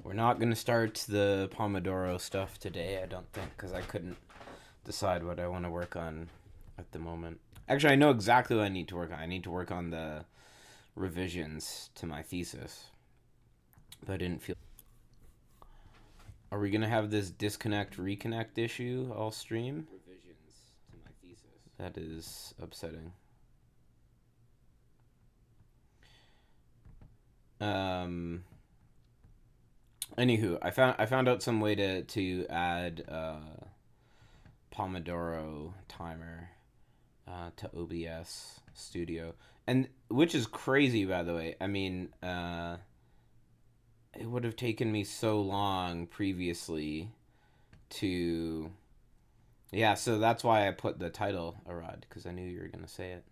We're not going to start the Pomodoro stuff today, I don't think, because I couldn't decide what I want to work on at the moment. Actually, I know exactly what I need to work on. I need to work on the revisions to my thesis. But I didn't feel... Are we going to have this disconnect-reconnect issue all stream? Revisions to my thesis. That is upsetting. Anywho, I found out some way to add Pomodoro timer to OBS Studio, and which is crazy, by the way. I mean, it would have taken me so long previously to... Yeah, so that's why I put the title, Arad, because I knew you were gonna say it.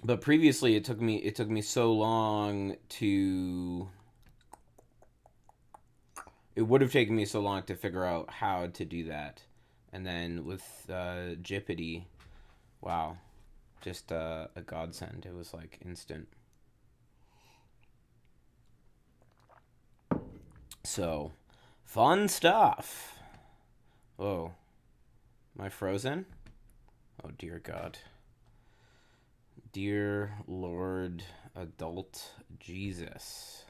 But previously, it took me so long to... It would have taken me so long to figure out how to do that. And then with Jippity, wow, just a godsend. It was like instant. So, fun stuff. Whoa. Am I frozen? Oh, dear God. Dear Lord Adult Jesus.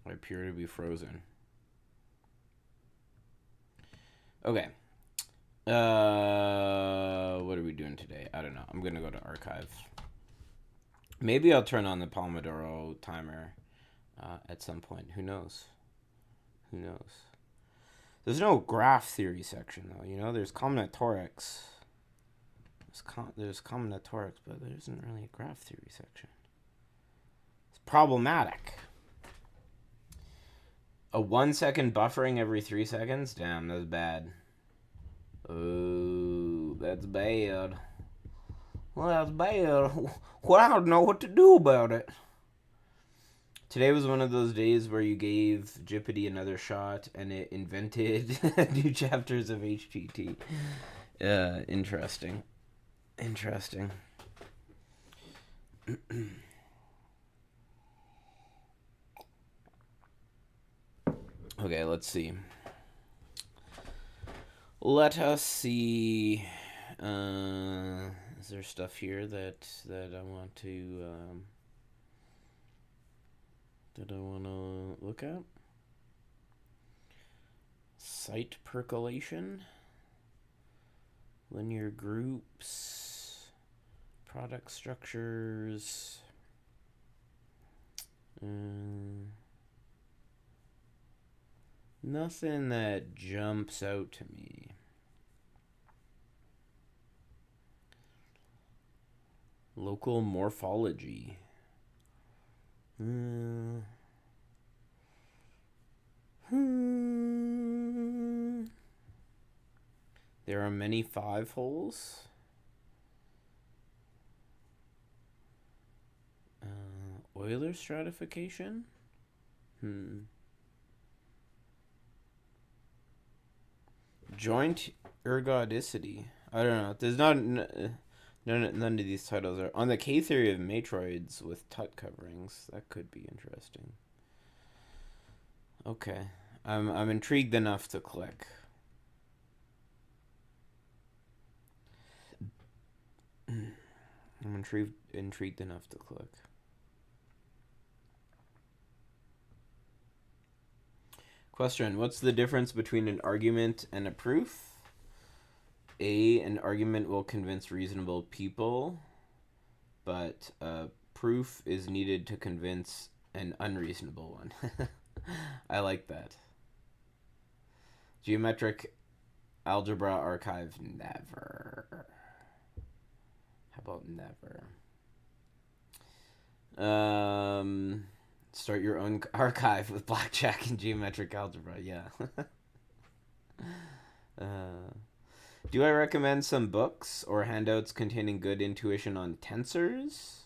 I appear to be frozen. Okay. What are we doing today? I don't know. I'm gonna go to archive. Maybe I'll turn on the Pomodoro timer at some point. Who knows? Who knows? There's no graph theory section though. You know, there's combinatorics. There's combinatorics, but there isn't really a graph theory section. It's problematic. A 1 second buffering every 3 seconds? Damn, that's bad. Oh, that's bad. Well, that's bad. Well, I don't know what to do about it. Today was one of those days where you gave Jippity another shot and it invented new chapters of HTT. Interesting. Interesting. Okay, let's see. Let us see. Is there stuff here that I want to look at? Site percolation, linear groups, product structures. Nothing that jumps out to me. Local morphology. There are many 5 holes. Euler stratification? Joint ergodicity. I don't know. There's none of these titles are on the K theory of matroids with tut coverings. That could be interesting. Okay, I'm intrigued enough to click. I'm intrigued enough to click. Question: what's the difference between an argument and a proof? An argument will convince reasonable people, but a proof is needed to convince an unreasonable one. I like that. Geometric algebra archive, never. How about never? Start your own archive with blackjack and geometric algebra. Yeah. Do I recommend some books or handouts containing good intuition on tensors?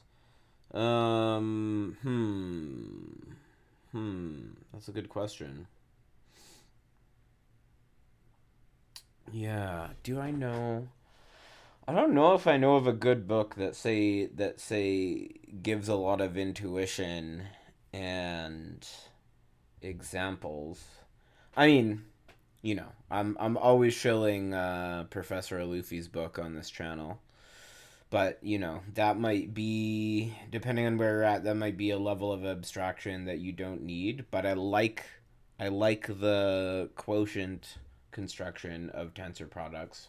That's a good question. Yeah, do I know? I don't know if I know of a good book that say gives a lot of intuition and examples. I mean, I'm always shilling Professor Alufi's book on this channel. But, that might be, depending on where you're at, that might be a level of abstraction that you don't need. But I like the quotient construction of tensor products.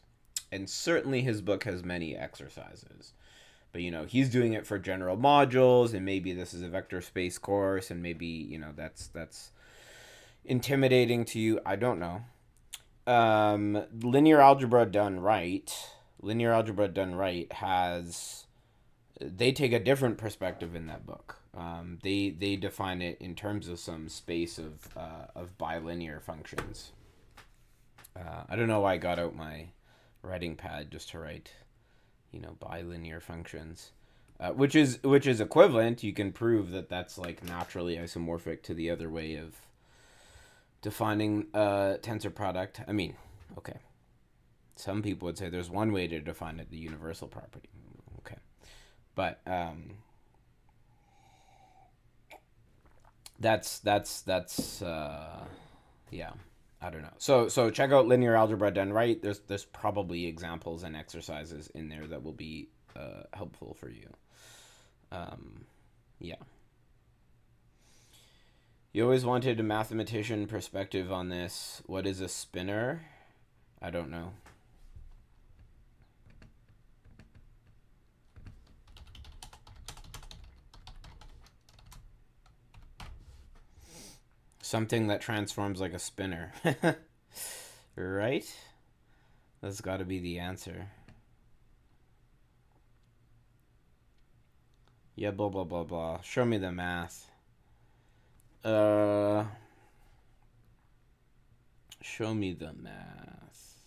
And certainly his book has many exercises. But, he's doing it for general modules, and maybe this is a vector space course, and maybe, that's intimidating to you. I don't know. Linear algebra done right. Linear algebra done right has, they take a different perspective in that book. They define it in terms of some space of bilinear functions. I don't know why I got out my writing pad just to write, bilinear functions, which is equivalent. You can prove that that's like naturally isomorphic to the other way of defining a tensor product. I mean, okay. Some people would say there's one way to define it, the universal property. Okay. But that's yeah, I don't know. So check out linear algebra done right. There's probably examples and exercises in there that will be helpful for you. Yeah. You always wanted a mathematician perspective on this. What is a spinor? I don't know. Something that transforms like a spinner. Right? That's got to be the answer. Yeah, blah, blah, blah, blah. Show me the math. Show me the math.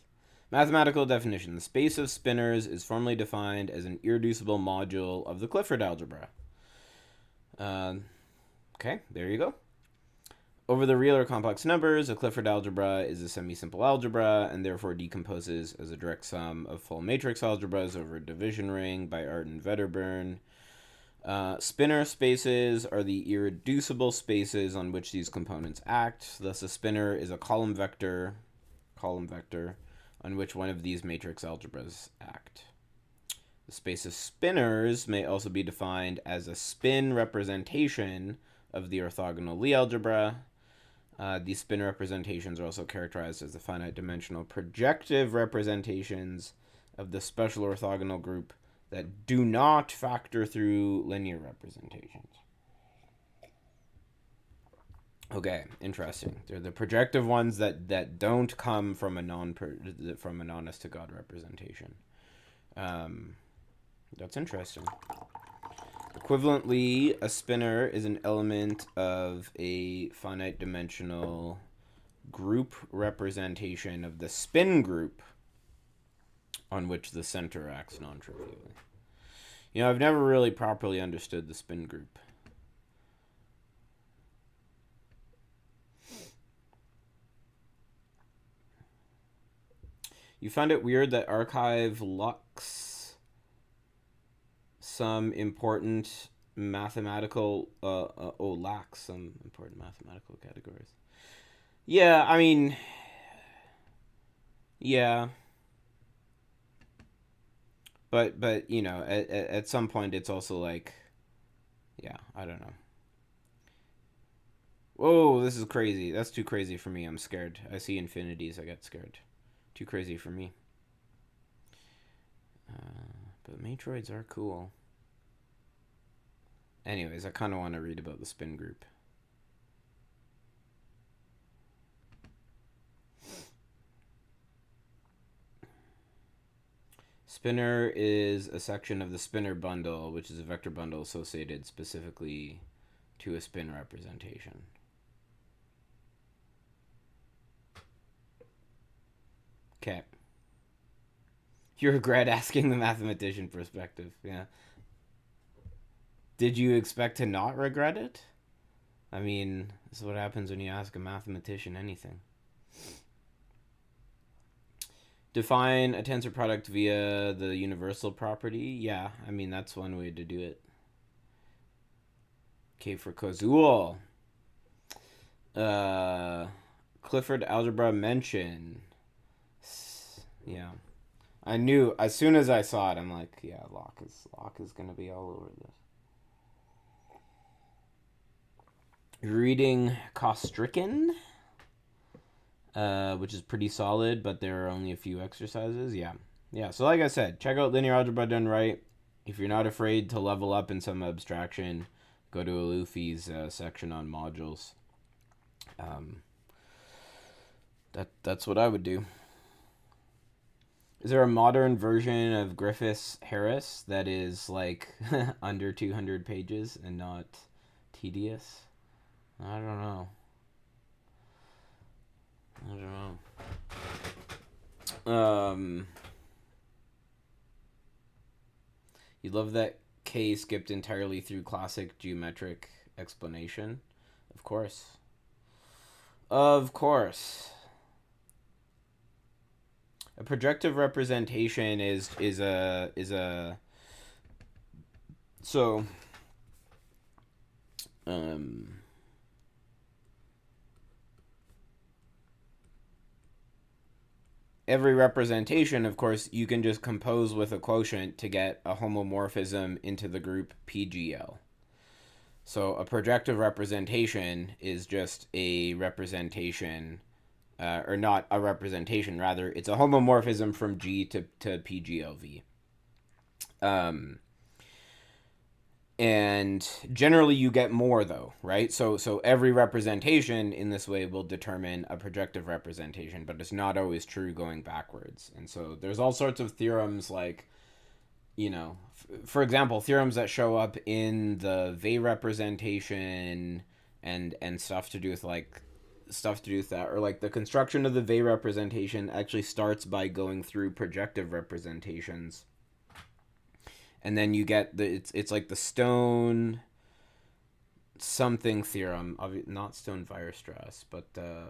Mathematical definition. The space of spinors is formally defined as an irreducible module of the Clifford algebra. Okay, there you go. Over the real or complex numbers, a Clifford algebra is a semi-simple algebra and therefore decomposes as a direct sum of full matrix algebras over a division ring by Artin Wedderburn. Spinor spaces are the irreducible spaces on which these components act. Thus, a spinor is a column vector on which one of these matrix algebras act. The space of spinors may also be defined as a spin representation of the orthogonal Lie algebra. These spin representations are also characterized as the finite dimensional projective representations of the special orthogonal group that do not factor through linear representations. Okay, interesting. They're the projective ones that don't come from a honest to God representation. That's interesting. Equivalently, a spinor is an element of a finite dimensional group representation of the spin group on which the center acts non-trivially. I've never really properly understood the spin group. You find it weird that archive lacks some important mathematical lacks some important mathematical categories. Yeah, I mean, yeah. But at some point it's also like, yeah, I don't know. Whoa, this is crazy. That's too crazy for me. I'm scared. I see infinities. I get scared. Too crazy for me. But matroids are cool. Anyways, I kind of want to read about the spin group. Spinor is a section of the spinor bundle, which is a vector bundle associated specifically to a spin representation. Okay. You regret asking the mathematician perspective, yeah. Did you expect to not regret it? I mean, this is what happens when you ask a mathematician anything. Define a tensor product via the universal property. Yeah, I mean, that's one way to do it. K for Kozuel. Clifford algebra mention. Yeah. I knew as soon as I saw it, I'm like, yeah, Locke is gonna be all over this. Reading Kostricken, which is pretty solid, but there are only a few exercises. Yeah. So like I said, check out linear algebra done right. If you're not afraid to level up in some abstraction, go to Alufi's section on modules. That's what I would do. Is there a modern version of Griffiths Harris that is like under 200 pages and not tedious? I don't know. You love that K skipped entirely through classic geometric explanation? Of course. Of course. A projective representation is a so every representation, of course, you can just compose with a quotient to get a homomorphism into the group PGL. So a projective representation is just a representation, or not a representation, rather, it's a homomorphism from G to PGLV. And generally you get more though, right? So every representation in this way will determine a projective representation, but it's not always true going backwards. And so there's all sorts of theorems like, for example, theorems that show up in the Weil representation and stuff to do with that, or like the construction of the Weil representation actually starts by going through projective representations. And then you get it's like the Stone something theorem, not Stone-Weierstrass, but the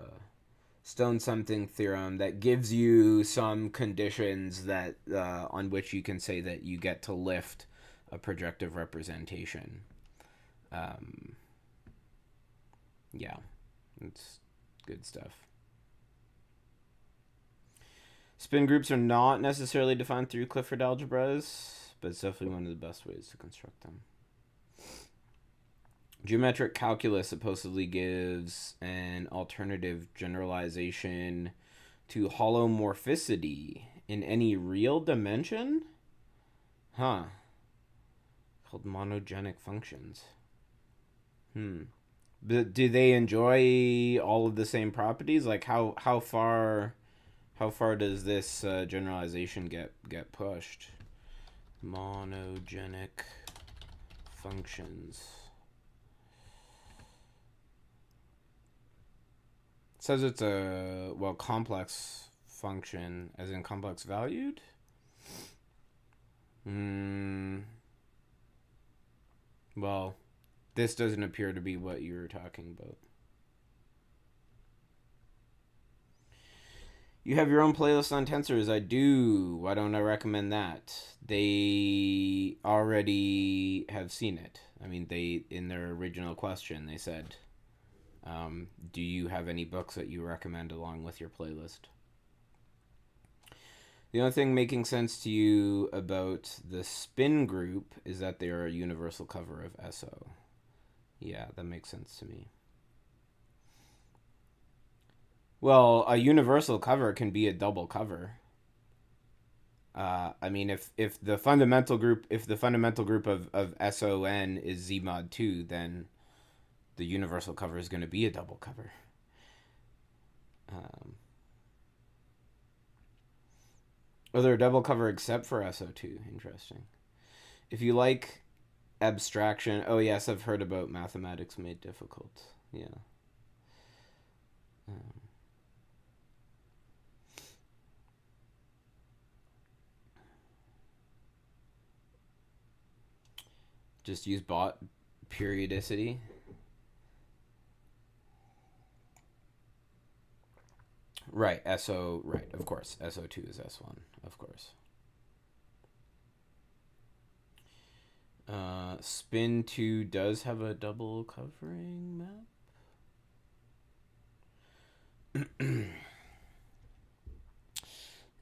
Stone something theorem that gives you some conditions that on which you can say that you get to lift a projective representation. Yeah, it's good stuff. Spin groups are not necessarily defined through Clifford algebras, but it's definitely one of the best ways to construct them. Geometric calculus supposedly gives an alternative generalization to holomorphicity in any real dimension? Huh. Called monogenic functions. But do they enjoy all of the same properties? Like how far does this generalization get pushed? Monogenic functions. It says it's a complex function, as in complex valued. Well, this doesn't appear to be what you were talking about. You have your own playlist on tensors. I do. Why don't I recommend that? They already have seen it. I mean, they, in their original question, they said, do you have any books that you recommend along with your playlist? The only thing making sense to you about the spin group is that they are a universal cover of SO. Yeah, that makes sense to me. Well, a universal cover can be a double cover. I mean, if the fundamental group of SON is Z mod 2, then the universal cover is going to be a double cover. They're a double cover except for SO2. Interesting. If you like abstraction, oh yes, I've heard about mathematics made difficult. Yeah. Just use bot periodicity. Right, SO, right, of course. SO2 is S1, of course. Spin 2 does have a double covering map.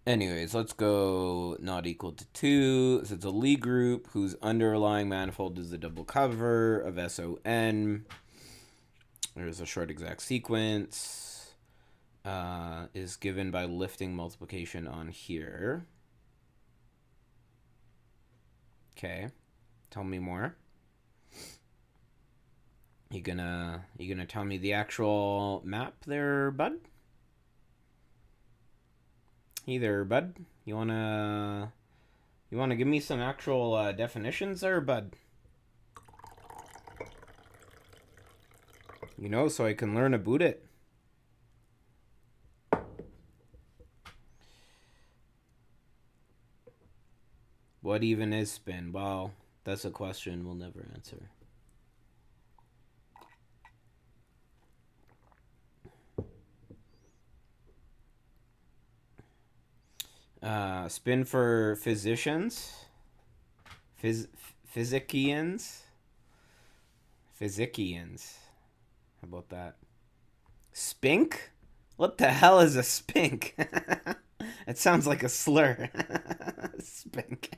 Anyways, let's go not equal to 2. So it's a Lie group whose underlying manifold is the double cover of SON. There's a short exact sequence. Is given by lifting multiplication on here. Okay. Tell me more. You gonna tell me the actual map there, bud? Hey there, bud. You wanna give me some actual definitions there, bud? You know, so I can learn about it. What even is spin? Well, that's a question we'll never answer. Spin for physicians. Physicians. How about that? Spink? What the hell is a spink? It sounds like a slur. Spink.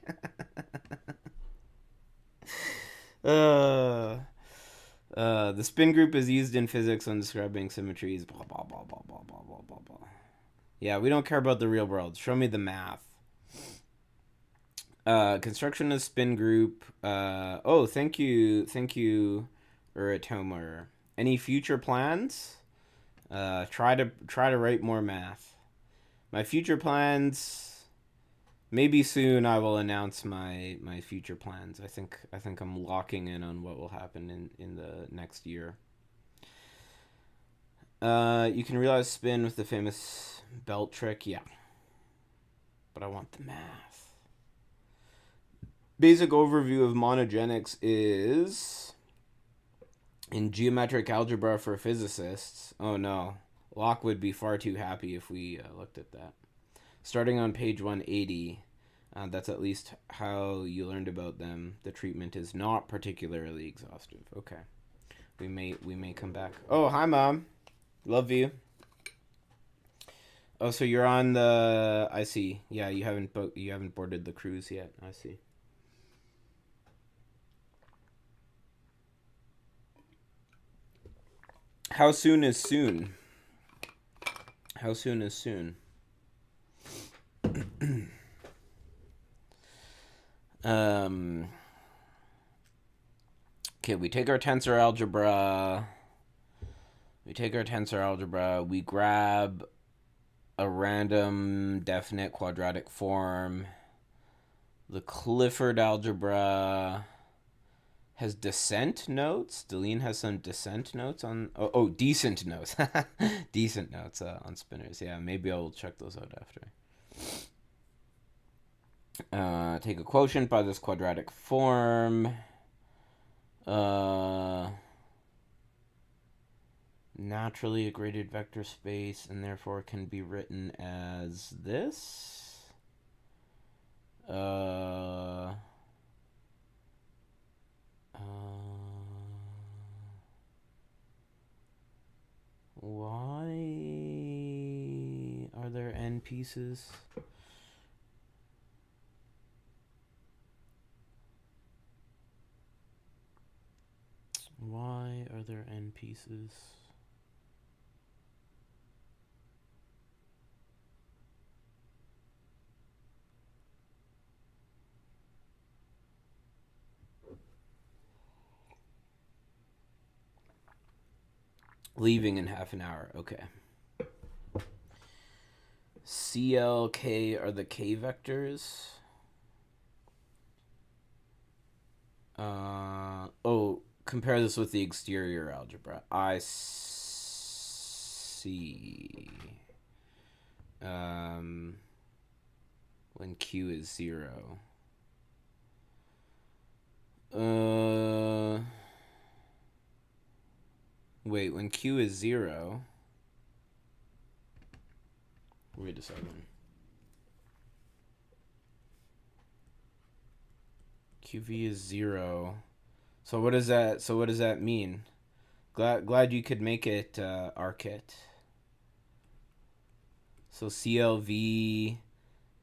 The spin group is used in physics when describing symmetries. Blah, blah, blah, blah, blah, blah, blah, blah, blah. Yeah, we don't care about the real world. Show me the math. Construction of spin group. Oh, thank you, Uratomer. Any future plans? Try to write more math. My future plans. Maybe soon I will announce my future plans. I think I'm locking in on what will happen in the next year. You can realize spin with the famous belt trick. Yeah. But I want the math. Basic overview of monogenics is in geometric algebra for physicists. Oh no. Locke would be far too happy if we looked at that. Starting on page 180, that's at least how you learned about them. The treatment is not particularly exhaustive. Okay. We may come back. Oh, hi, Mom. Love you. Oh, so you're on the... I see. Yeah, you haven't boarded the cruise yet. I see. How soon is soon? How soon is soon? Okay, we take our tensor algebra. We grab a random definite quadratic form. The Clifford algebra has descent notes. Deline has some descent notes on... Oh, decent notes. Decent notes on spinners. Yeah, maybe I'll check those out after. Take a quotient by this quadratic form. Naturally a graded vector space, and therefore can be written as this. Why are there n pieces? Why are there n pieces? Leaving in half an hour. Okay. CLK are the K vectors. Oh, compare this with the exterior algebra. I see. When Q is 0. Wait, when Q is 0... Wait a second. QV is 0. So what does that mean? Glad you could make it, Arkit. So CLV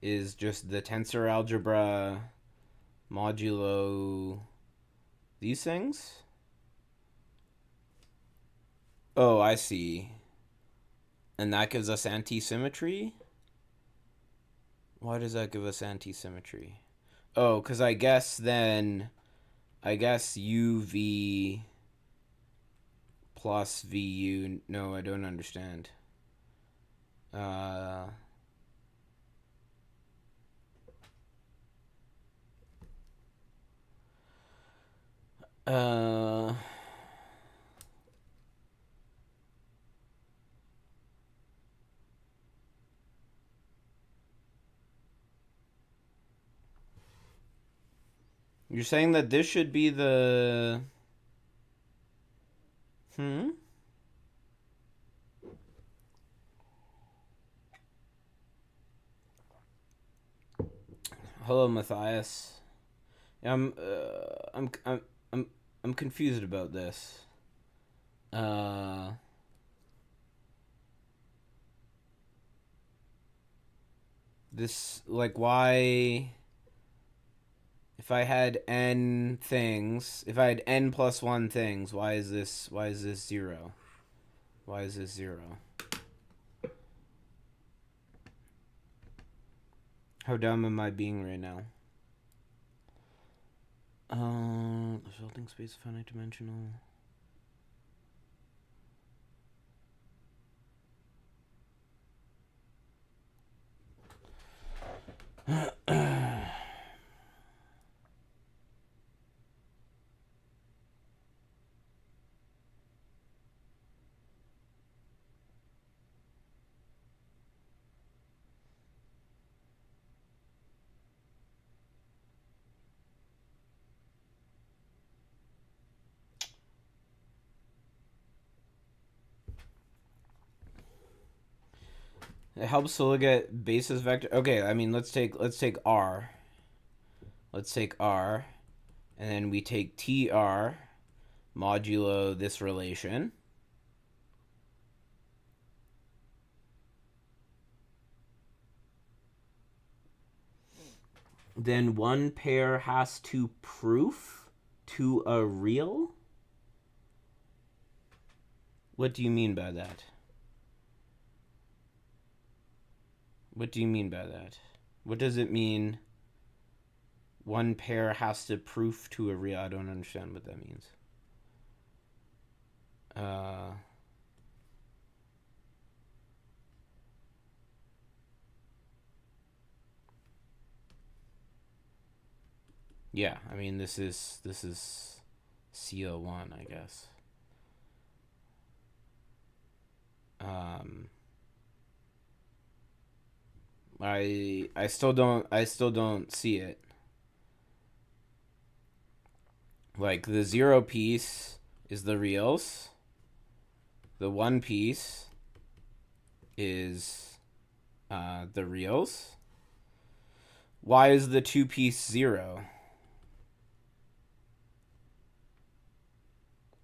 is just the tensor algebra modulo these things? Oh, I see. And that gives us anti-symmetry? Why does that give us anti-symmetry? Oh, because I guess UV plus VU. No, I don't understand. You're saying that this should be the... Hello, Matthias. I'm confused about this. This, like, why... If I had n things, if I had n plus 1 things, why is this 0? Why is this 0? How dumb am I being right now? The resulting space is finite dimensional. It helps to look at basis vector. Okay, I mean, let's take R. Let's take R, and then we take TR modulo this relation. Then one pair has to proof to a real? What do you mean by that? What do you mean by that? What does it mean? One pair has to proof to a real. I don't understand what that means. Yeah, I mean, this is CO1, I guess. I still don't see it. Like, the 0 piece is the reals. The 1 piece is the reals. Why is the 2 piece 0?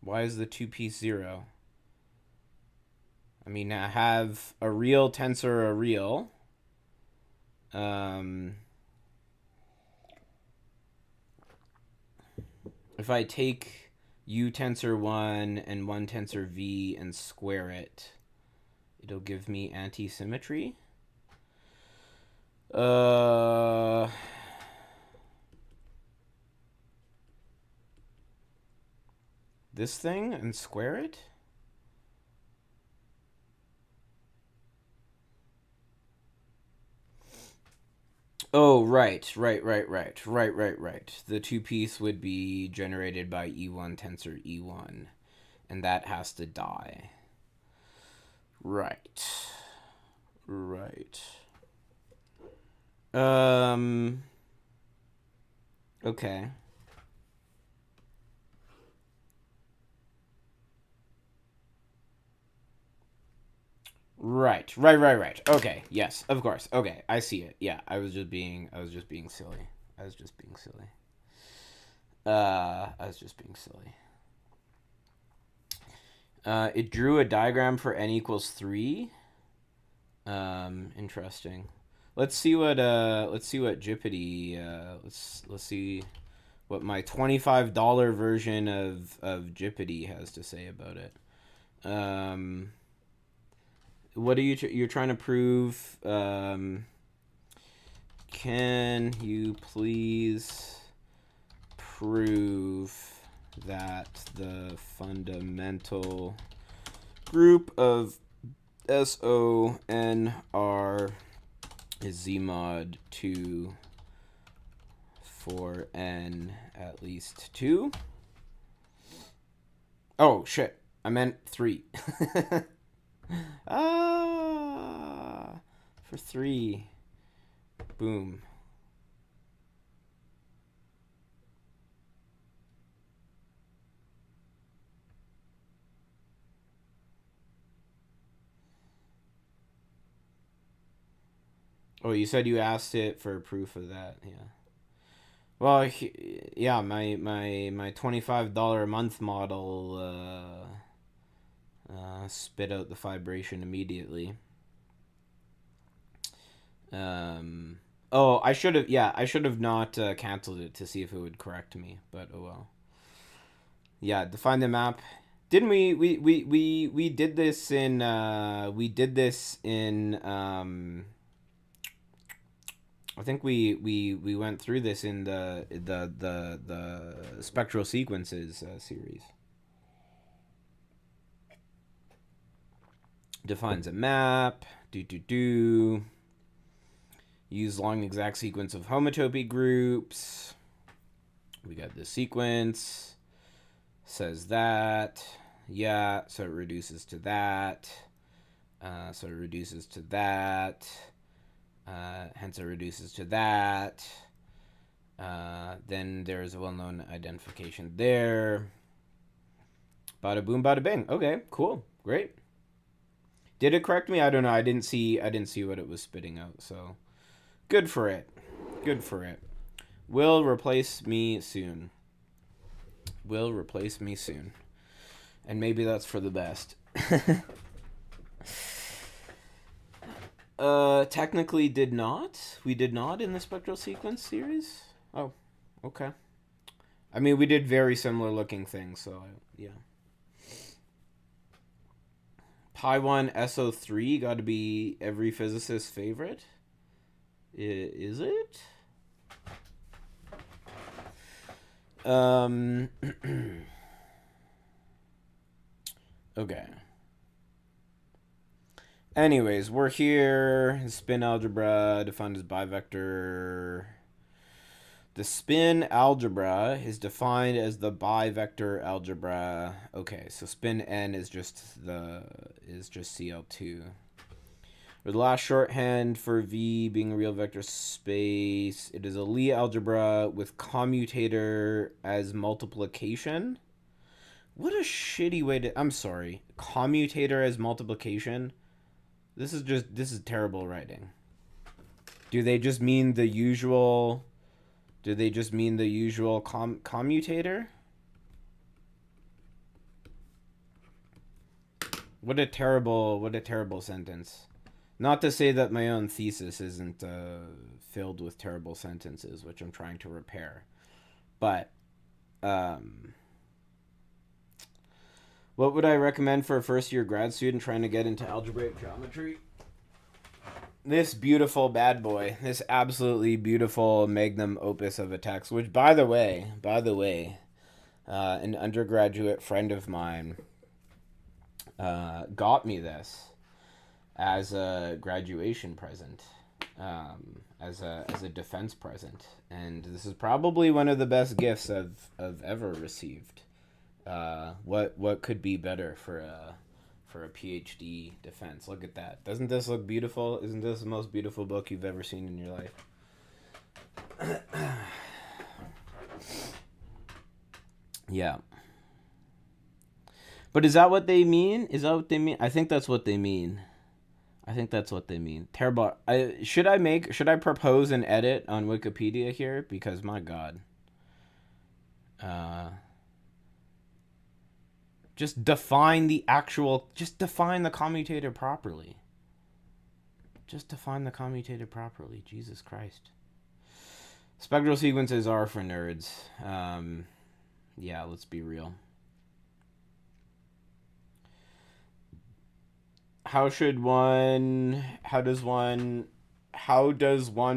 Why is the 2 piece 0? I mean, I have a real tensor a real. If I take U tensor 1 and 1 tensor V and square it, it'll give me anti-symmetry. This thing and square it? Oh, right. The 2 piece would be generated by E1 tensor E1, and that has to die. Right. Okay. Right. Okay. Yes, of course. Okay, I see it. Yeah, I was just being silly. I was just being silly. I was just being silly. It drew a diagram for n equals 3. Interesting. Let's see what Jippity let's see what my $25 version of Jippity has to say about it. What are you're trying to prove? Can you please prove that the fundamental group of SONR is Z mod 2 for n at least 2? Oh, shit. I meant 3. For 3. Boom. Oh, you said you asked it for proof of that, yeah. Well, yeah, my $25 a month model spit out the vibration immediately. Oh, I should have not canceled it to see if it would correct me, but oh well. Yeah, define the map. Didn't we did this in I think we went through this in the spectral sequences series. Defines a map. Use long exact sequence of homotopy groups. We got the sequence. Says that. Yeah, so it reduces to that. So it reduces to that. Hence it reduces to that. Then there's a well-known identification there. Bada boom, bada bing. Okay, cool, great. Did it correct me? I don't know. I didn't see what it was spitting out. So, good for it. Good for it. Will replace me soon. Will replace me soon. And maybe that's for the best. Technically did not. We did not in the spectral sequence series. Oh, okay. I mean, we did very similar looking things, so yeah. Pi 1 SO3 got to be every physicist's favorite. Is it? Okay. Anyways, we're here. Spin algebra defined as bivector. The spin algebra is defined as the bivector algebra. Okay, so spin n is just CL2. Or the last shorthand for V being a real vector space. It is a Lie algebra with commutator as multiplication. What a shitty way to... I'm sorry. Commutator as multiplication? This is terrible writing. Do they just mean the usual commutator? What a terrible sentence. Not to say that my own thesis isn't filled with terrible sentences, which I'm trying to repair. But what would I recommend for a first-year grad student trying to get into algebraic geometry? This beautiful bad boy. This absolutely beautiful magnum opus of a text, which, by the way, an undergraduate friend of mine got me this as a graduation present, as a defense present, and this is probably one of the best gifts I've ever received. What could be better for a PhD defense? Look at that. Doesn't this look beautiful? Isn't this the most beautiful book you've ever seen in your life? Yeah. But is that what they mean? Is that what they mean? I think that's what they mean. I think that's what they mean. Terrible. Should I propose an edit on Wikipedia here? Because my God. Just define the commutator properly. Just define the commutator properly. Jesus Christ. Spectral sequences are for nerds. Yeah, let's be real. How does one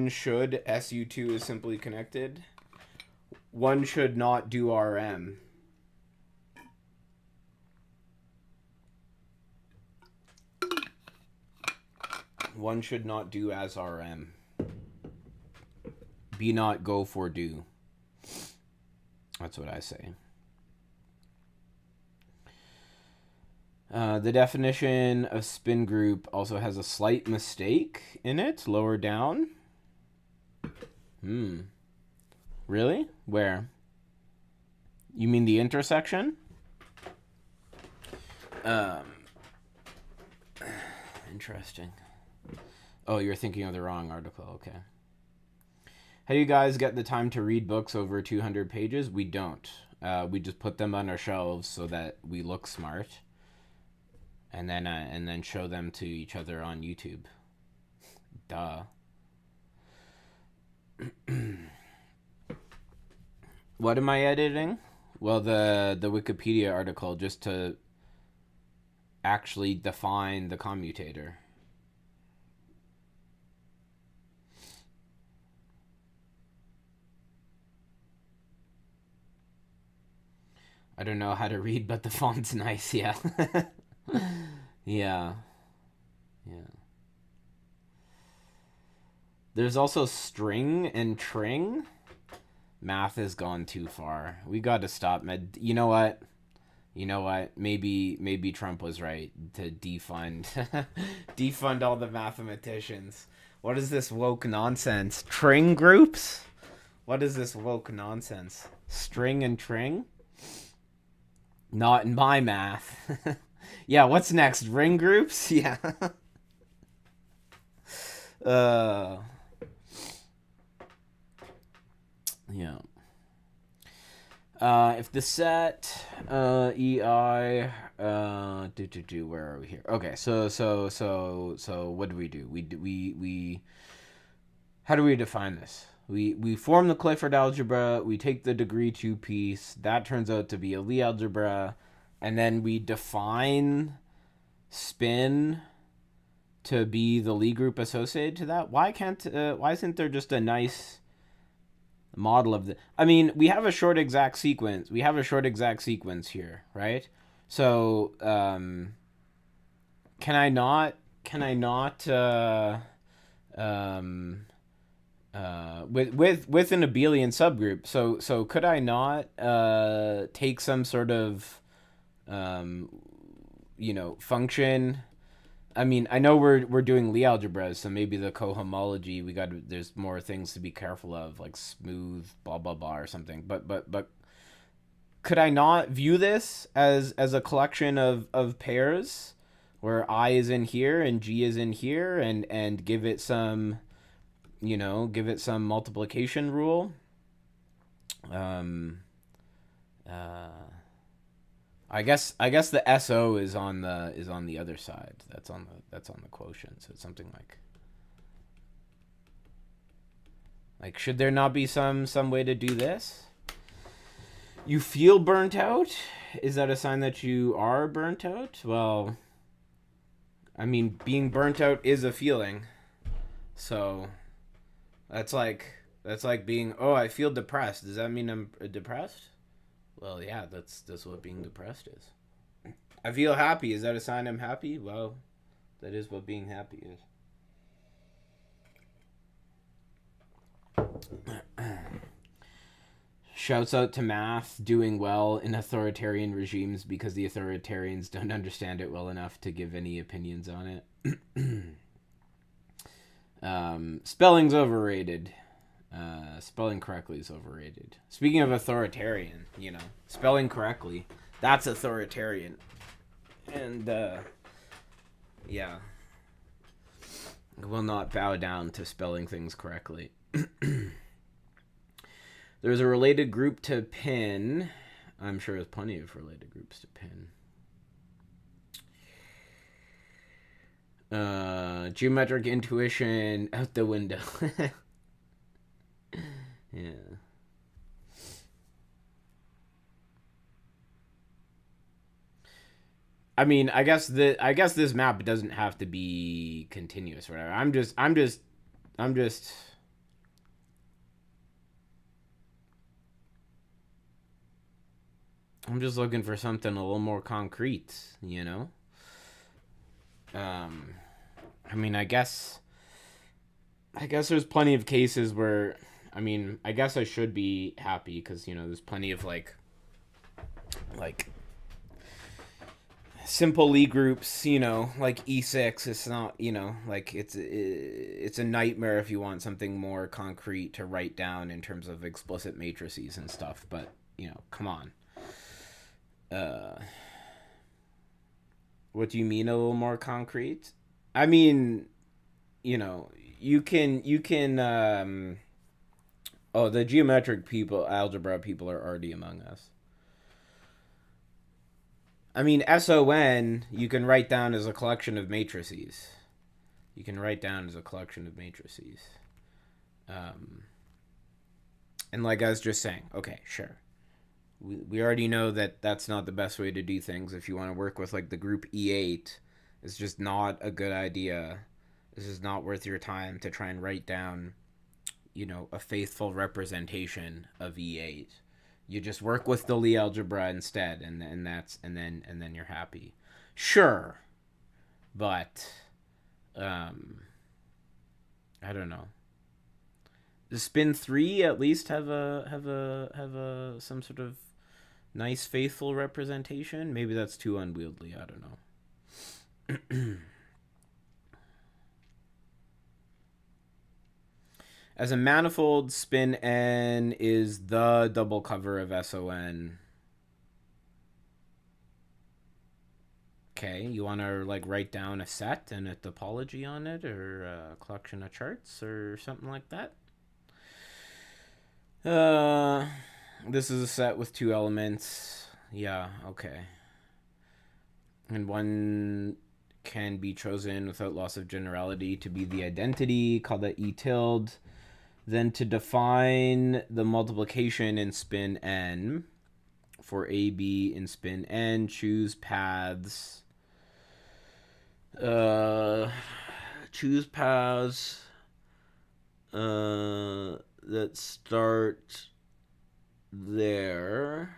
should SU2 is simply connected? One should not do RM. One should not do as RM. Be not go for do. That's what I say. The definition of spin group also has a slight mistake in it, lower down. Really? Where? You mean the intersection? Interesting. Oh, you're thinking of the wrong article. Okay. How do you guys get the time to read books over 200 pages? We don't. We just put them on our shelves so that we look smart. And then show them to each other on YouTube. Duh. What am I editing? Well, the Wikipedia article, just to actually define the commutator. I don't know how to read, but the font's nice, yeah. Yeah. There's also string and tring. Math has gone too far. We got to stop. You know what? Maybe Trump was right to defund defund all the mathematicians. What is this woke nonsense? Tring groups? What is this woke nonsense? String and tring? Not in my math. Yeah, what's next? Ring groups? Yeah. Yeah. If the set EI where are we here? Okay, so what do? We how do we define this? We form the Clifford algebra, we take the degree 2 piece, that turns out to be a Lie algebra, and then we define spin to be the Lie group associated to that. Why isn't there just a nice model of the? I mean, we have a short exact sequence. We have a short exact sequence here, right? So, can I not with an abelian subgroup? So could I not take some sort of function? I mean, I know we're doing Lie algebras, so maybe the cohomology there's more things to be careful of, like smooth blah blah blah or something. But could I not view this as a collection of pairs where I is in here and G is in here, and give it some multiplication rule? I guess the SO is on the other side. That's on the quotient. So it's something like should there not be some way to do this? You feel burnt out? Is that a sign that you are burnt out? Well, I mean, being burnt out is a feeling. So that's like being, oh, I feel depressed. Does that mean I'm depressed? Well, yeah, that's what being depressed is. I feel happy. Is that a sign I'm happy? Well, that is what being happy is. Shouts out to math doing well in authoritarian regimes because the authoritarians don't understand it well enough to give any opinions on it. Spelling's overrated. Spelling correctly is overrated. Speaking of authoritarian, spelling correctly, that's authoritarian. And, yeah. will not bow down to spelling things correctly. There's a related group to pin. I'm sure there's plenty of related groups to pin. Geometric intuition out the window. Yeah. I mean, I guess this map doesn't have to be continuous or whatever. I'm just looking for something a little more concrete, you know? I mean, I guess there's plenty of cases where, I mean, I guess I should be happy because, you know, there's plenty of like simple Lie groups, you know, like E6. It's not, you know, like it's a nightmare if you want something more concrete to write down in terms of explicit matrices and stuff. But, you know, come on. What do you mean a little more concrete? I mean, you know, you can oh, the geometric people, algebra people are already among us. I mean, SON you can write down as a collection of matrices. You can write down as a collection of matrices. And like I was just saying, okay, sure. We already know that that's not the best way to do things. If you want to work with like the group E8, it's just not a good idea. This is not worth your time to try and write down, you know, a faithful representation of E8. You just work with the Lie algebra instead, and then you're happy. Sure, but I don't know. The spin 3 at least have a some sort of nice faithful representation. Maybe that's too unwieldy. I don't know. As a manifold, spin n is the double cover of SON. Okay, you want to like write down a set and a topology on it, or a collection of charts, or something like that? This is a set with two elements. Yeah, okay. And one can be chosen without loss of generality to be the identity, call that E tilde. Then to define the multiplication in spin n for AB in spin n, choose paths. Choose paths that start there.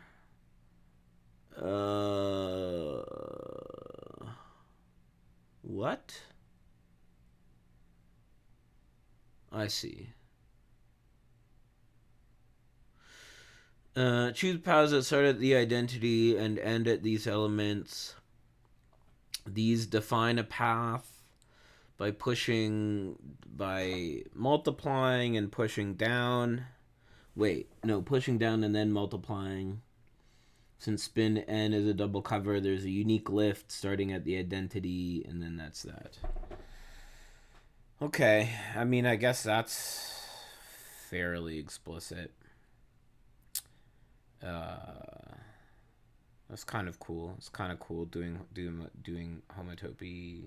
What? I see. Choose paths that start at the identity and end at these elements. These define a path by multiplying and pushing down. Wait, no, pushing down and then multiplying. Since spin n is a double cover, there's a unique lift starting at the identity, and then that's that. Okay, I mean, I guess that's fairly explicit. That's kind of cool. It's kind of cool doing homotopy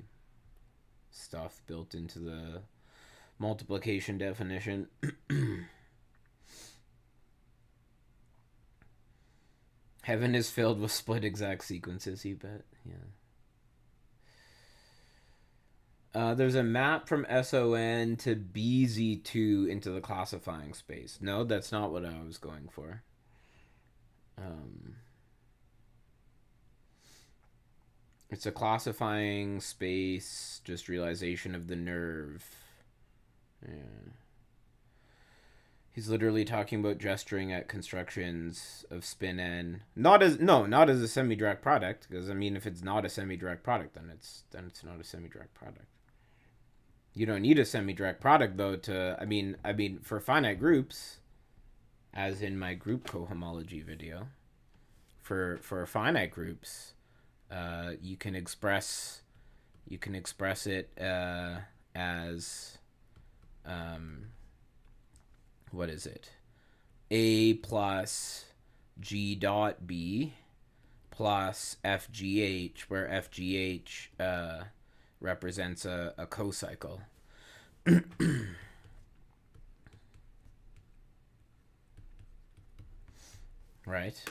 stuff built into the multiplication definition. Heaven is filled with split exact sequences, you bet. Yeah. There's a map from SON to BZ2 into the classifying space. No, that's not what I was going for. It's a classifying space, just realization of the nerve. Yeah. He's literally talking about gesturing at constructions of spin n. Not as a semi-direct product, because I mean, if it's not a semi-direct product, then it's not a semi-direct product. You don't need a semi-direct product though to I mean for finite groups, as in my group cohomology video, for finite groups, you can express it as, what is it? A plus G dot B plus FGH, where FGH represents a cocycle. Right?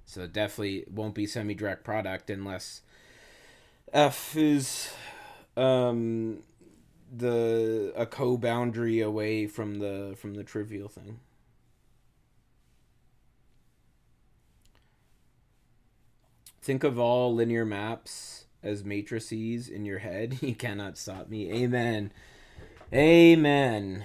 So it definitely won't be semi-direct product unless F is a co-boundary away from the trivial thing. Think of all linear maps as matrices in your head. You cannot stop me. Amen. Amen.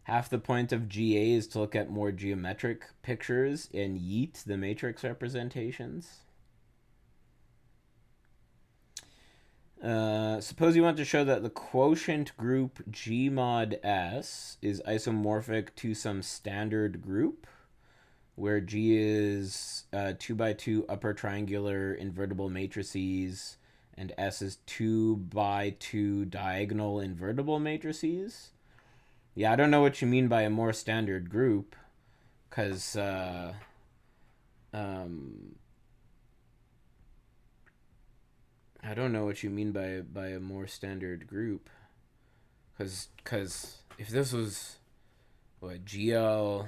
Half the point of GA is to look at more geometric pictures and yeet the matrix representations. Suppose you want to show that the quotient group G mod S is isomorphic to some standard group, where G is 2x2 upper triangular invertible matrices and S is 2x2 diagonal invertible matrices. Yeah, I don't know what you mean by a more standard group, because I don't know what you mean by a more standard group, because if this was what GL,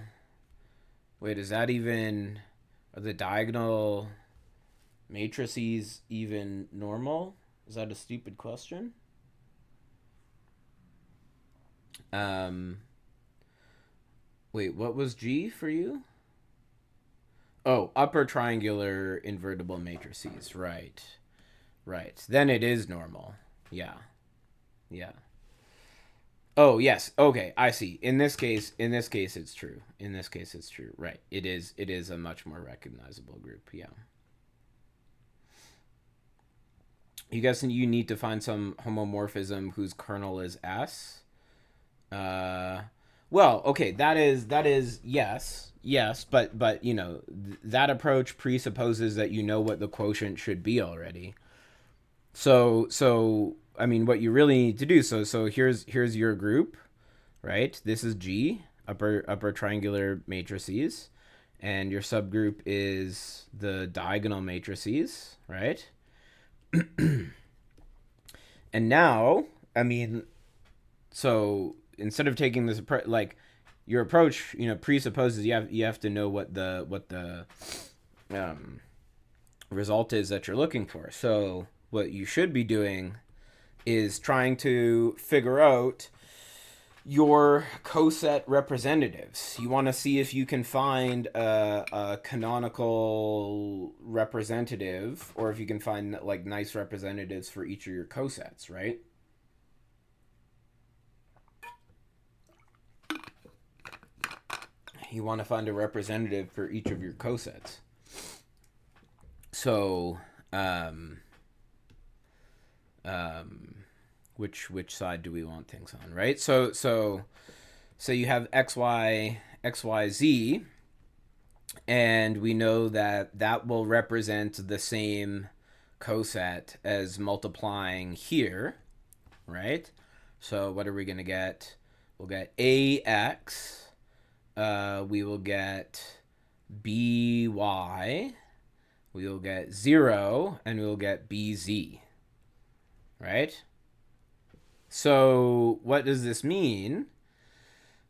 wait, is that even, are the diagonal matrices even normal? Is that a stupid question? Wait, what was G for you? Oh, upper triangular invertible matrices, right. Right. Then it is normal. Yeah. Yeah. Oh, yes. Okay, I see. In this case it's true. In this case it's true. Right. It is a much more recognizable group. Yeah. You guys, you need to find some homomorphism whose kernel is S. Well, okay, that is yes, but that approach presupposes that you know what the quotient should be already. So I mean, what you really need to do. So here's your group, right? This is G, upper triangular matrices, and your subgroup is the diagonal matrices, right? And now, I mean, so instead of taking this approach, like your approach, presupposes you have to know what the result is that you're looking for. So what you should be doing is trying to figure out your coset representatives. You want to see if you can find a canonical representative, or if you can find like nice representatives for each of your cosets, right? You want to find a representative for each of your cosets. So, which side do we want things on, right? So you have XY, and we know that will represent the same coset as multiplying here, right? So what are we going to get? We'll get AX. We will get BY. We will get 0, and we will get BZ, right? So what does this mean?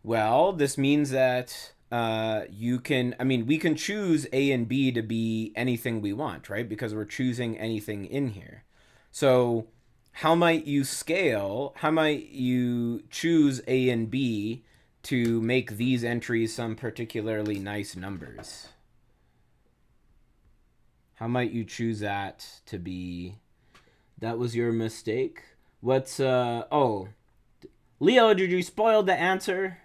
Well, this means that we can choose A and B to be anything we want, right? Because we're choosing anything in here. So how might you scale? How might you choose A and B to make these entries some particularly nice numbers? How might you choose that to be? That was your mistake? What's, oh, Leo, did you spoil the answer?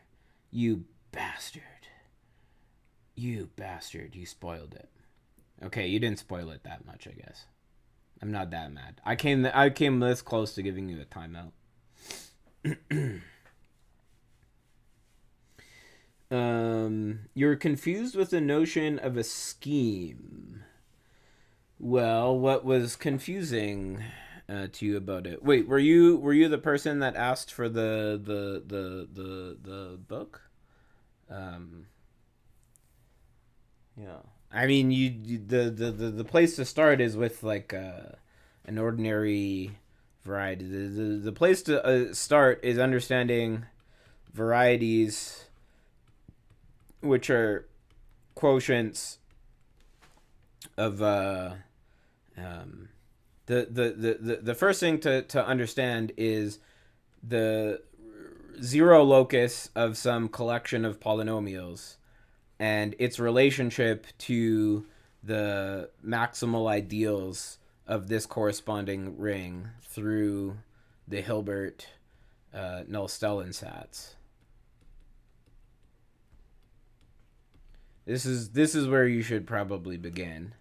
You bastard. You bastard, you spoiled it. Okay, you didn't spoil it that much, I guess. I'm not that mad. I came this close to giving you a timeout. You're confused with the notion of a scheme. Well, what was confusing to you about it. Wait, were you the person that asked for the book? Um, yeah. I mean, the place to start is with like an ordinary variety. The place to start is understanding varieties, which are quotients of um, the first thing to understand is the zero locus of some collection of polynomials and its relationship to the maximal ideals of this corresponding ring through the Hilbert Null-Stellan sats. This is where you should probably begin,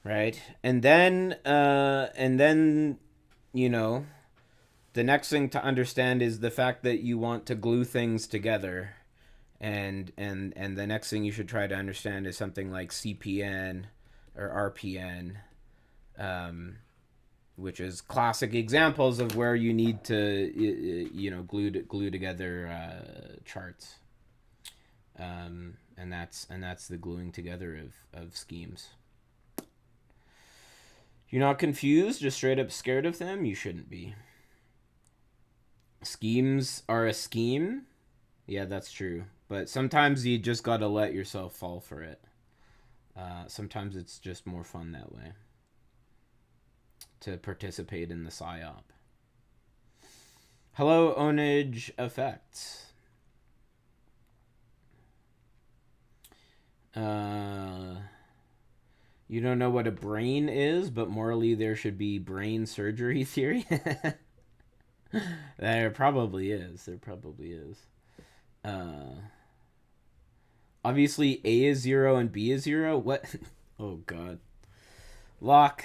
right? And then you know the next thing to understand is the fact that you want to glue things together, and the next thing you should try to understand is something like CPN or RPN, which is classic examples of where you need to glue together charts, and that's the gluing together of schemes. You're not confused, just straight up scared of them? You shouldn't be. Schemes are a scheme. Yeah, that's true. But sometimes you just gotta let yourself fall for it. Sometimes it's just more fun that way. To participate in the psyop. Hello, Onage Effects. You don't know what a brain is, but morally there should be brain surgery theory? There probably is. There probably is. Obviously A is 0 and B is 0. What? Oh god. Locke,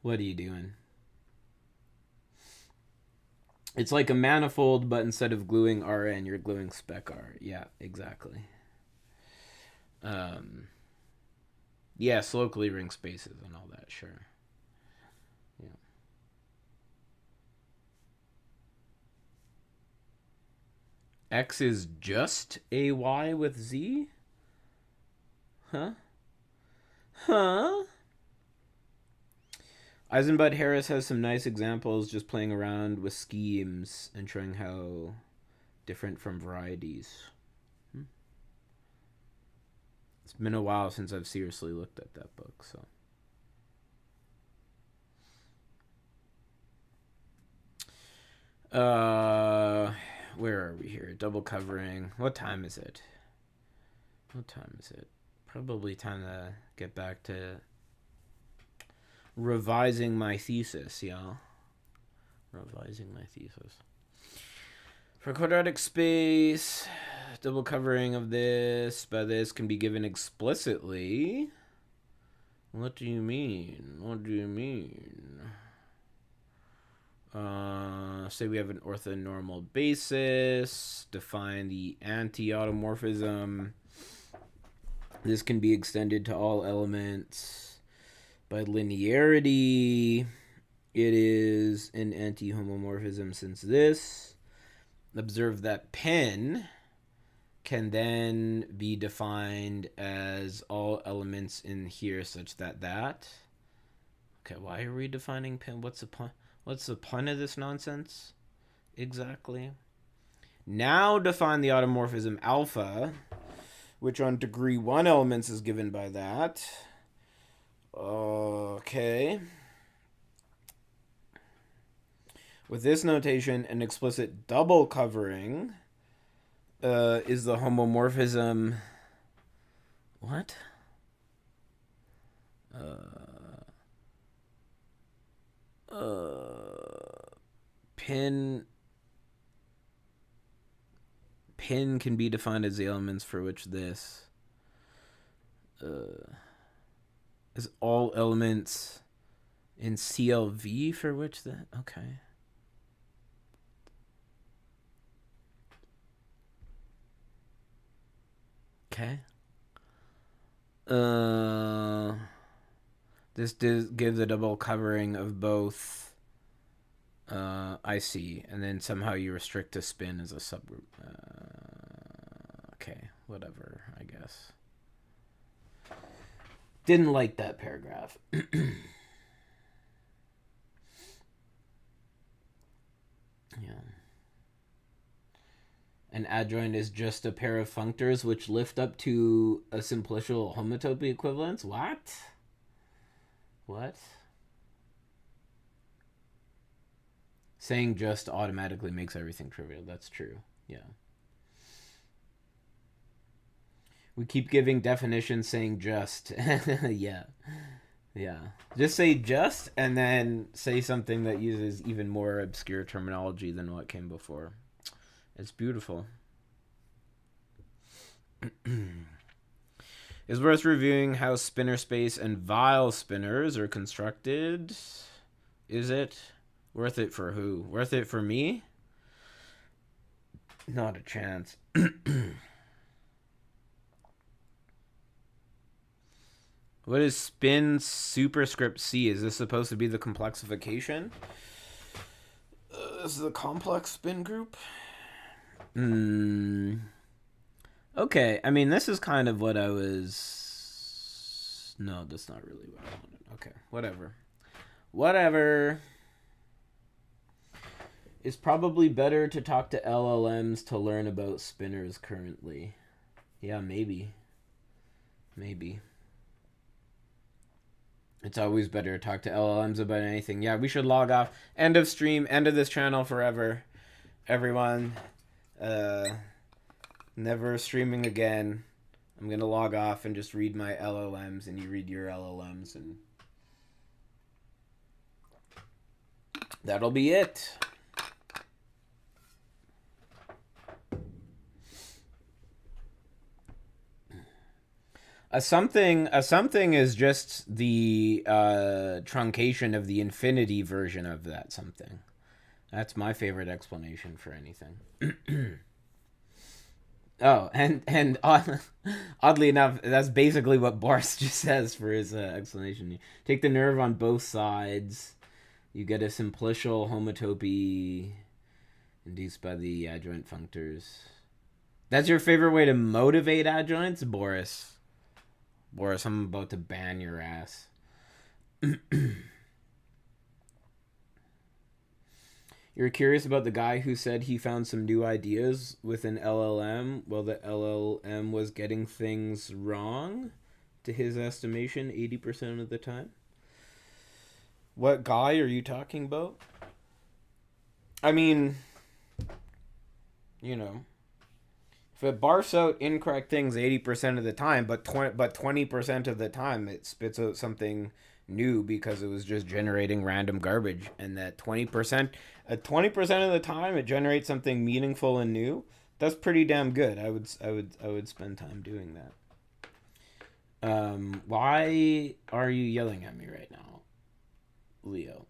what are you doing? It's like a manifold, but instead of gluing Rn, you're gluing spec R. Yeah, exactly. Yes, locally ring spaces and all that, sure. Yeah. X is just a Y with Z? Huh? Huh? Eisenbud Harris has some nice examples just playing around with schemes and showing how different from varieties. It's been a while since I've seriously looked at that book, so. Where are we here? Double covering. What time is it? What time is it? Probably time to get back to revising my thesis, y'all. Revising my thesis. For quadratic space, double covering of this by this can be given explicitly. What do you mean? What do you mean? Say we have an orthonormal basis. Define the anti-automorphism. This can be extended to all elements by linearity. It is an anti-homomorphism since this. Observe that pen can then be defined as all elements in here such that that. Okay, why are we defining pen? What's the point? What's the point of this nonsense? Exactly. Now define the automorphism alpha, which on degree 1 elements is given by that. Okay. With this notation, an explicit double covering is the homomorphism. What? Pin can be defined as the elements for which this is all elements in CLV for which that. Okay. Okay. This gives a double covering of both. I see. And then somehow you restrict to spin as a subgroup. Okay, whatever, I guess. Didn't like that paragraph. Yeah. An adjoint is just a pair of functors which lift up to a simplicial homotopy equivalence? What? What? Saying just automatically makes everything trivial. That's true. Yeah. We keep giving definitions saying just. Yeah. Yeah. Just say just and then say something that uses even more obscure terminology than what came before. It's beautiful. It's worth reviewing how spinor space and Weil spinners are constructed. Is it? Worth it for who? Worth it for me? Not a chance. What is spin superscript C? Is this supposed to be the complexification? This is the complex spin group? Okay, I mean, this is kind of what I was... No, that's not really what I wanted. Okay, whatever. Whatever. It's probably better to talk to LLMs to learn about spinners currently. Yeah, maybe. Maybe. It's always better to talk to LLMs about anything. Yeah, we should log off. End of stream. End of this channel forever. Everyone. Never streaming again. I'm going to log off and just read my LLMs and you read your LLMs and that'll be it. A something is just the truncation of the infinity version of that something. That's my favorite explanation for anything. Oh, and oddly enough, that's basically what Boris just says for his explanation. You take the nerve on both sides, you get a simplicial homotopy induced by the adjoint functors. That's your favorite way to motivate adjoints, Boris? Boris, I'm about to ban your ass. You're curious about the guy who said he found some new ideas with an LLM while the LLM was getting things wrong, to his estimation, 80% of the time? What guy are you talking about? I mean, you know, if it barfs out incorrect things 80% of the time, but 20% of the time it spits out something new because it was just generating random garbage, and that 20% at 20% of the time it generates something meaningful and new. That's pretty damn good. I would spend time doing that. Why are you yelling at me right now, Leo?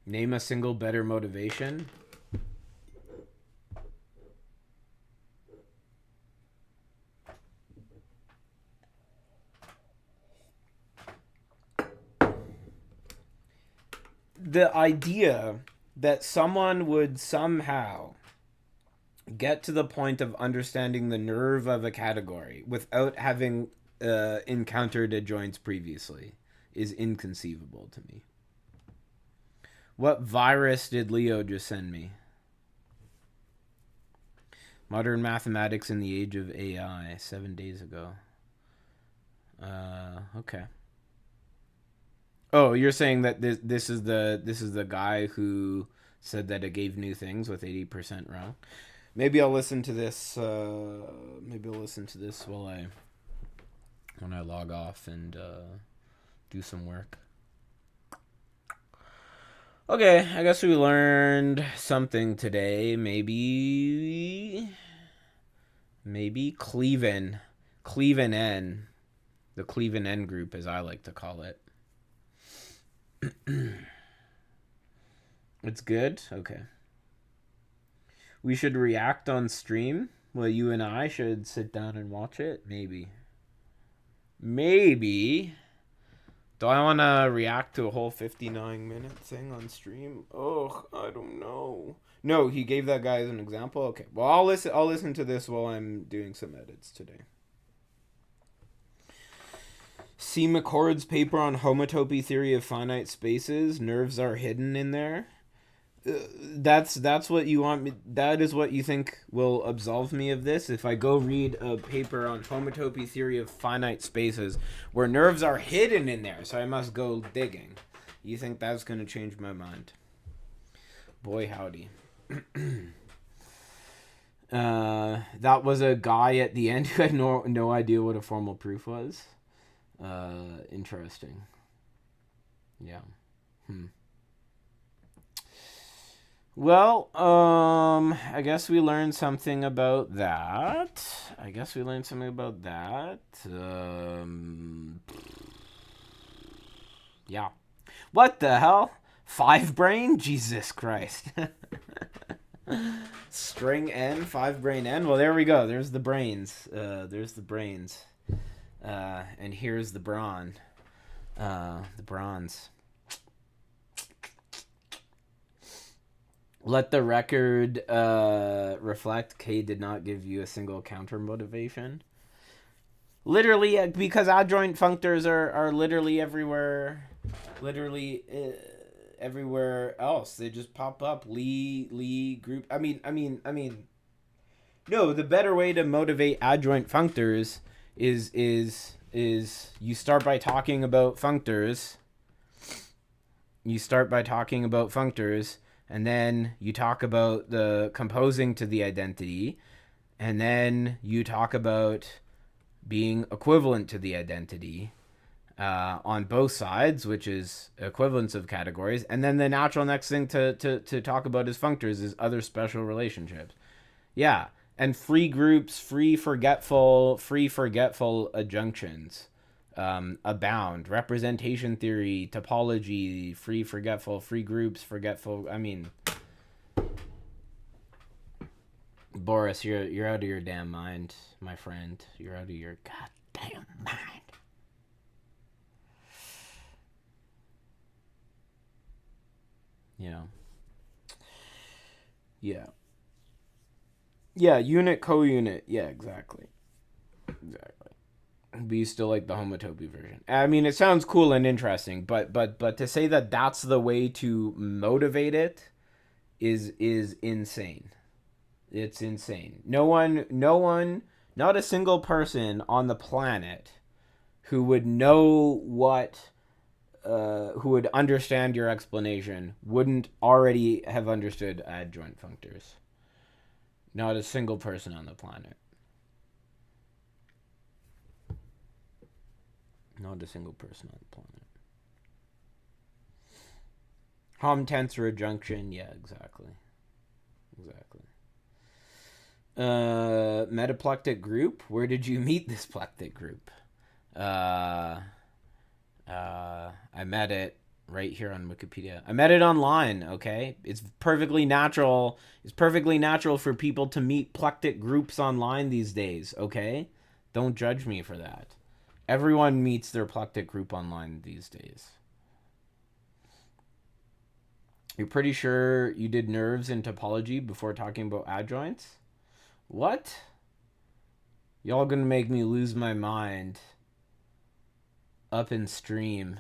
Name a single better motivation. The idea that someone would somehow get to the point of understanding the nerve of a category without having encountered adjoints previously is inconceivable to me. What virus did Leo just send me? Modern mathematics in the age of AI, 7 days ago. Okay. Oh, you're saying that this is the guy who said that it gave new things with 80% wrong. Maybe I'll listen to this. Maybe I'll listen to this when I log off and do some work. Okay, I guess we learned something today. Maybe Cleven N, the Cleven N group, as I like to call it. It's good? Okay. We should react on stream. Well, you and I should sit down and watch it. Maybe. Maybe. Do I want to react to a whole 59-minute thing on stream? Oh, I don't know. No, he gave that guy as an example. Okay. Well, I'll listen to this while I'm doing some edits today. C. McCord's paper on homotopy theory of finite spaces. Nerves are hidden in there. That's what you want me. That is what you think will absolve me of this. If I go read a paper on homotopy theory of finite spaces where nerves are hidden in there, so I must go digging. You think that's going to change my mind? Boy, howdy. That was a guy at the end who had no idea what a formal proof was. Interesting. Yeah. Well, I guess we learned something about that. Yeah. What the hell? 5 brain? Jesus Christ. String N, 5 brain N. Well, there we go. There's the brains. And here's the brawn. The bronze. Let the record reflect K did not give you a single counter motivation. Literally, because adjoint functors are literally everywhere. Everywhere else. They just pop up. Lie group. I mean. No, the better way to motivate adjoint functors is you start by talking about functors. And then you talk about the composing to the identity, and then you talk about being equivalent to the identity on both sides, which is equivalence of categories. And then the natural next thing to talk about is functors, is other special relationships. Yeah, and free groups, free forgetful adjunctions abound. Representation theory, topology, free forgetful, free groups, forgetful. I mean, Boris, you're out of your damn mind, my friend. You're out of your goddamn mind. Yeah, unit, co-unit. Yeah, exactly. But you still like the homotopy version. I mean, it sounds cool and interesting, but to say that that's the way to motivate it is insane. It's insane. No one, not a single person on the planet who would know who would understand your explanation wouldn't already have understood adjoint functors. Not a single person on the planet. Not a single person on the planet. Hom tensor adjunction, yeah, exactly. Metaplectic group. Where did you meet this plectic group? I met it right here on Wikipedia. I met it online, okay? It's perfectly natural. It's perfectly natural for people to meet plectic groups online these days, okay? Don't judge me for that. Everyone meets their plectic group online these days. You're pretty sure you did nerves in topology before talking about adjoints? What? Y'all gonna make me lose my mind. Up in stream.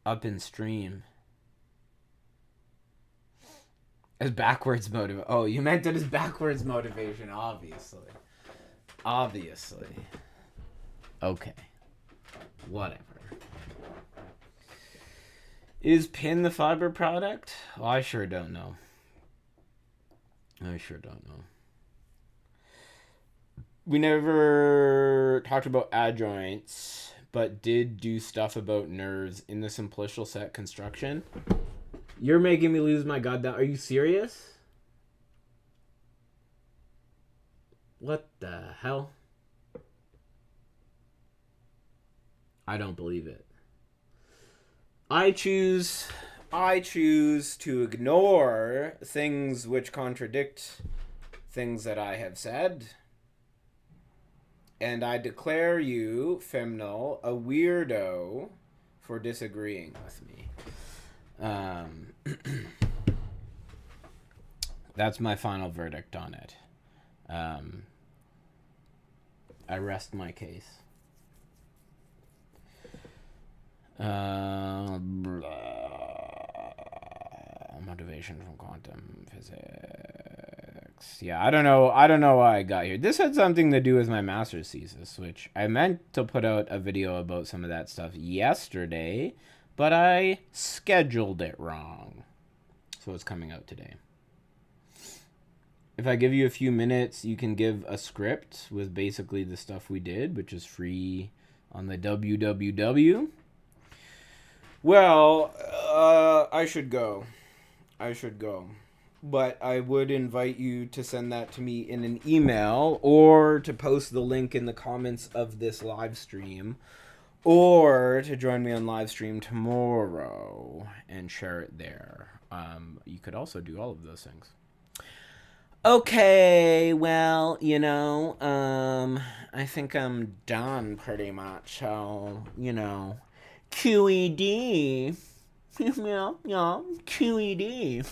As backwards motive. Oh, you meant it as backwards motivation, obviously. Okay. Whatever. Is pin the fiber product? Oh, I sure don't know. We never talked about adjoints, but did do stuff about nerves in the simplicial set construction. You're making me lose my goddamn... Are you serious? What the hell? I don't believe it. I choose I choose to ignore things which contradict things that I have said. And I declare you, Femnal, a weirdo for disagreeing with me. That's my final verdict on it. I rest my case. Motivation from quantum physics. Yeah, I don't know why I got here. This had something to do with my master's thesis, which I meant to put out a video about some of that stuff yesterday, but I scheduled it wrong. So it's coming out today. If I give you a few minutes, you can give a script with basically the stuff we did, which is free on the www. Well, I should go. But I would invite you to send that to me in an email, or to post the link in the comments of this live stream, or to join me on live stream tomorrow and share it there. You could also do all of those things. Okay, well, I think I'm done pretty much. So, QED. Yeah, QED.